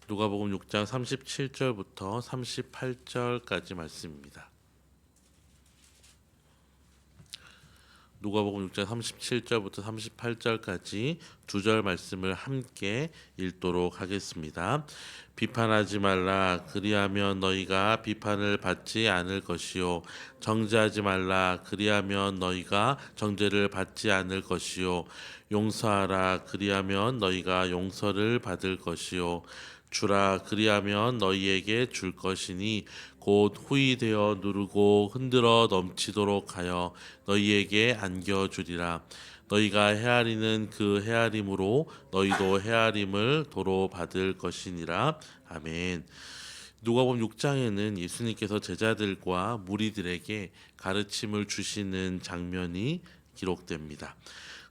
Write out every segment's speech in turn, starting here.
누가복음 6장 37절부터 38절까지 말씀입니다. 누가복음 6장 37절부터 38절까지 두 절 말씀을 함께 읽도록 하겠습니다. 비판하지 말라. 그리하면 너희가 비판을 받지 않을 것이요. 정죄하지 말라. 그리하면 너희가 정죄를 받지 않을 것이요. 용서하라. 그리하면 너희가 용서를 받을 것이요. 주라. 그리하면 너희에게 줄 것이니 곧 후이되어 누르고 흔들어 넘치도록 하여 너희에게 안겨주리라. 너희가 헤아리는 그 헤아림으로 너희도 헤아림을 도로 받을 것이니라. 아멘. 누가복음 6장에는 예수님께서 제자들과 무리들에게 가르침을 주시는 장면이 기록됩니다.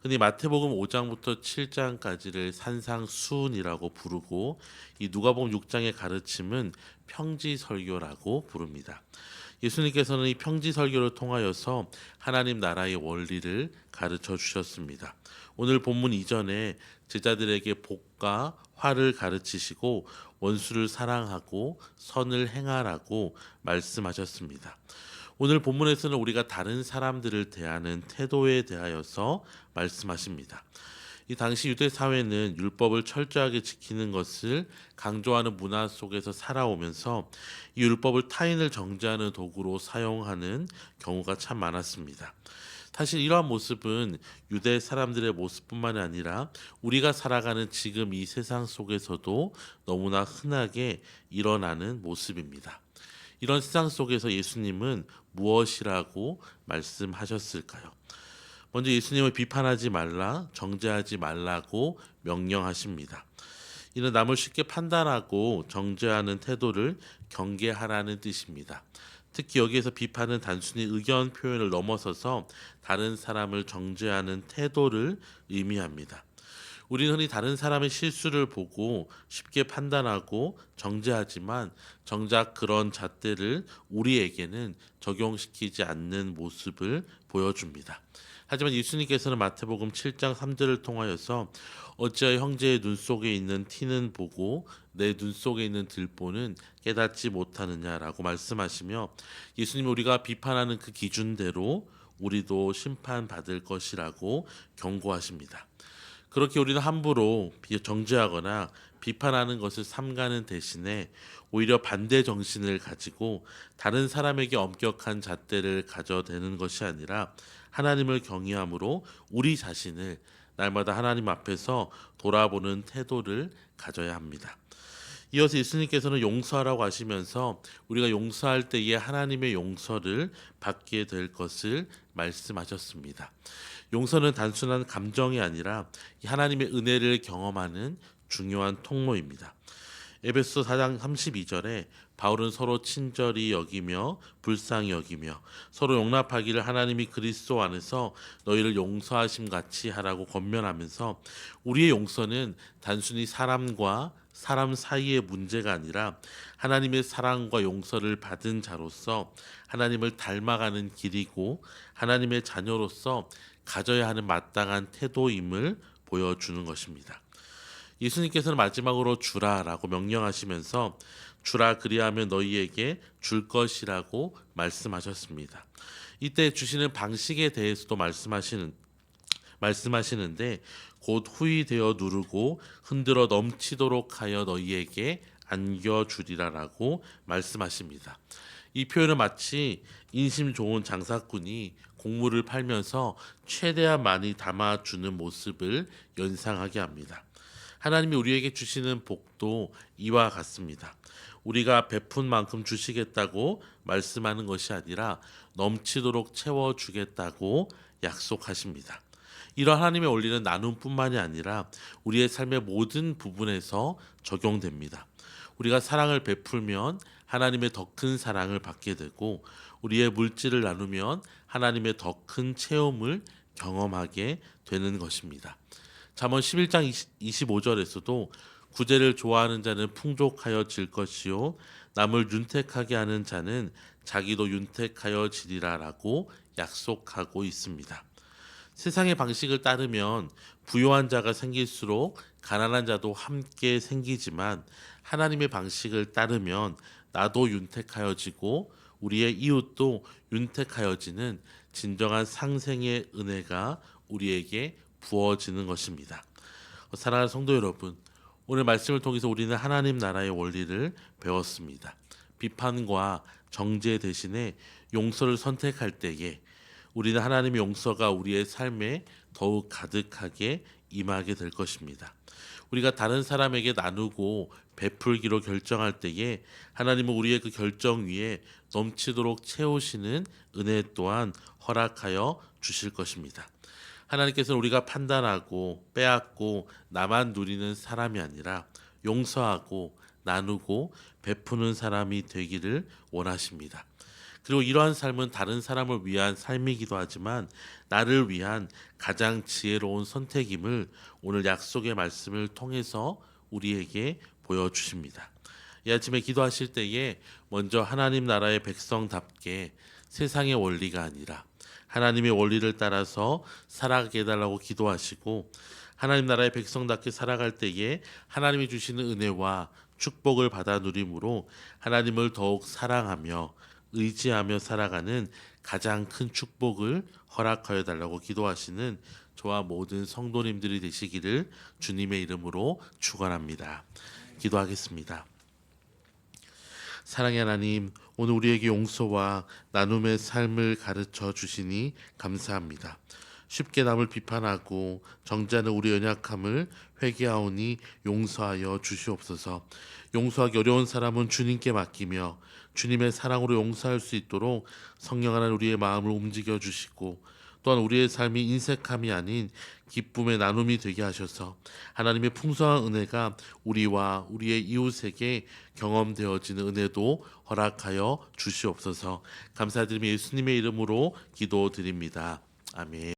흔히 마태복음 5장부터 7장까지를 산상수훈이라고 부르고 이 누가복음 6장의 가르침은 평지설교라고 부릅니다. 예수님께서는 이 평지설교를 통하여서 하나님 나라의 원리를 가르쳐 주셨습니다. 오늘 본문 이전에 제자들에게 복과 화를 가르치시고 원수를 사랑하고 선을 행하라고 말씀하셨습니다. 오늘 본문에서는 우리가 다른 사람들을 대하는 태도에 대하여서 말씀하십니다. 이 당시 유대 사회는 율법을 철저하게 지키는 것을 강조하는 문화 속에서 살아오면서 이 율법을 타인을 정죄하는 도구로 사용하는 경우가 참 많았습니다. 사실 이러한 모습은 유대 사람들의 모습뿐만 아니라 우리가 살아가는 지금 이 세상 속에서도 너무나 흔하게 일어나는 모습입니다. 이런 세상 속에서 예수님은 무엇이라고 말씀하셨을까요? 먼저 예수님을 비판하지 말라, 정죄하지 말라고 명령하십니다. 이는 남을 쉽게 판단하고 정죄하는 태도를 경계하라는 뜻입니다. 특히 여기에서 비판은 단순히 의견 표현을 넘어서서 다른 사람을 정죄하는 태도를 의미합니다. 우리는 흔히 다른 사람의 실수를 보고 쉽게 판단하고 정죄하지만 정작 그런 잣대를 우리에게는 적용시키지 않는 모습을 보여줍니다. 하지만 예수님께서는 마태복음 7장 3절을 통하여서 어찌하여 형제의 눈 속에 있는 티는 보고 내 눈 속에 있는 들보는 깨닫지 못하느냐라고 말씀하시며 예수님이 우리가 비판하는 그 기준대로 우리도 심판받을 것이라고 경고하십니다. 그렇게 우리는 함부로 정죄하거나 비판하는 것을 삼가는 대신에 오히려 반대 정신을 가지고 다른 사람에게 엄격한 잣대를 가져대는 것이 아니라 하나님을 경외함으로 우리 자신을 날마다 하나님 앞에서 돌아보는 태도를 가져야 합니다. 이어서 예수님께서는 용서하라고 하시면서 우리가 용서할 때에 하나님의 용서를 받게 될 것을 말씀하셨습니다. 용서는 단순한 감정이 아니라 하나님의 은혜를 경험하는 중요한 통로입니다. 에베소 4장 32절에 바울은 서로 친절히 여기며 불쌍히 여기며 서로 용납하기를 하나님이 그리스도 안에서 너희를 용서하심 같이 하라고 권면하면서 우리의 용서는 단순히 사람과 사람 사이의 문제가 아니라 하나님의 사랑과 용서를 받은 자로서 하나님을 닮아가는 길이고 하나님의 자녀로서 가져야 하는 마땅한 태도임을 보여주는 것입니다. 예수님께서는 마지막으로 주라라고 명령하시면서 주라 그리하면 너희에게 줄 것이라고 말씀하셨습니다. 이때 주시는 방식에 대해서도 말씀하시는데 곧 후이되어 누르고 흔들어 넘치도록 하여 너희에게 안겨주리라라고 말씀하십니다. 이 표현은 마치 인심 좋은 장사꾼이 곡물을 팔면서 최대한 많이 담아주는 모습을 연상하게 합니다. 하나님이 우리에게 주시는 복도 이와 같습니다. 우리가 베푼 만큼 주시겠다고 말씀하는 것이 아니라 넘치도록 채워주겠다고 약속하십니다. 이런 하나님의 원리는 나눔뿐만이 아니라 우리의 삶의 모든 부분에서 적용됩니다. 우리가 사랑을 베풀면 하나님의 더 큰 사랑을 받게 되고 우리의 물질을 나누면 하나님의 더 큰 체험을 경험하게 되는 것입니다. 잠언 11장 25절에서도 구제를 좋아하는 자는 풍족하여질 것이요 남을 윤택하게 하는 자는 자기도 윤택하여지리라라고 약속하고 있습니다. 세상의 방식을 따르면 부유한 자가 생길수록 가난한 자도 함께 생기지만 하나님의 방식을 따르면 나도 윤택하여지고 우리의 이웃도 윤택하여지는 진정한 상생의 은혜가 우리에게 부어지는 것입니다. 사랑하는 성도 여러분, 오늘 말씀을 통해서 우리는 하나님 나라의 원리를 배웠습니다. 비판과 정죄 대신에 용서를 선택할 때에 우리는 하나님의 용서가 우리의 삶에 더욱 가득하게 임하게 될 것입니다. 우리가 다른 사람에게 나누고 베풀기로 결정할 때에 하나님은 우리의 그 결정 위에 넘치도록 채우시는 은혜 또한 허락하여 주실 것입니다. 하나님께서는 우리가 판단하고 빼앗고 나만 누리는 사람이 아니라 용서하고 나누고 베푸는 사람이 되기를 원하십니다. 그리고 이러한 삶은 다른 사람을 위한 삶이기도 하지만 나를 위한 가장 지혜로운 선택임을 오늘 약속의 말씀을 통해서 우리에게 보여주십니다. 이 아침에 기도하실 때에 먼저 하나님 나라의 백성답게 세상의 원리가 아니라 하나님의 원리를 따라서 살아가게 해달라고 기도하시고, 하나님 나라의 백성답게 살아갈 때에 하나님이 주시는 은혜와 축복을 받아 누림으로 하나님을 더욱 사랑하며 의지하며 살아가는 가장 큰 축복을 허락하여 달라고 기도하시는 저와 모든 성도님들이 되시기를 주님의 이름으로 축원합니다. 기도하겠습니다. 사랑의 하나님, 오늘 우리에게 용서와 나눔의 삶을 가르쳐 주시니 감사합니다. 쉽게 남을 비판하고 정죄하는 우리 연약함을 회개하오니 용서하여 주시옵소서. 용서하기 어려운 사람은 주님께 맡기며 주님의 사랑으로 용서할 수 있도록 성령 하나님 우리의 마음을 움직여 주시고, 또한 우리의 삶이 인색함이 아닌 기쁨의 나눔이 되게 하셔서 하나님의 풍성한 은혜가 우리와 우리의 이웃에게 경험되어지는 은혜도 허락하여 주시옵소서. 감사드리며 예수님의 이름으로 기도드립니다. 아멘.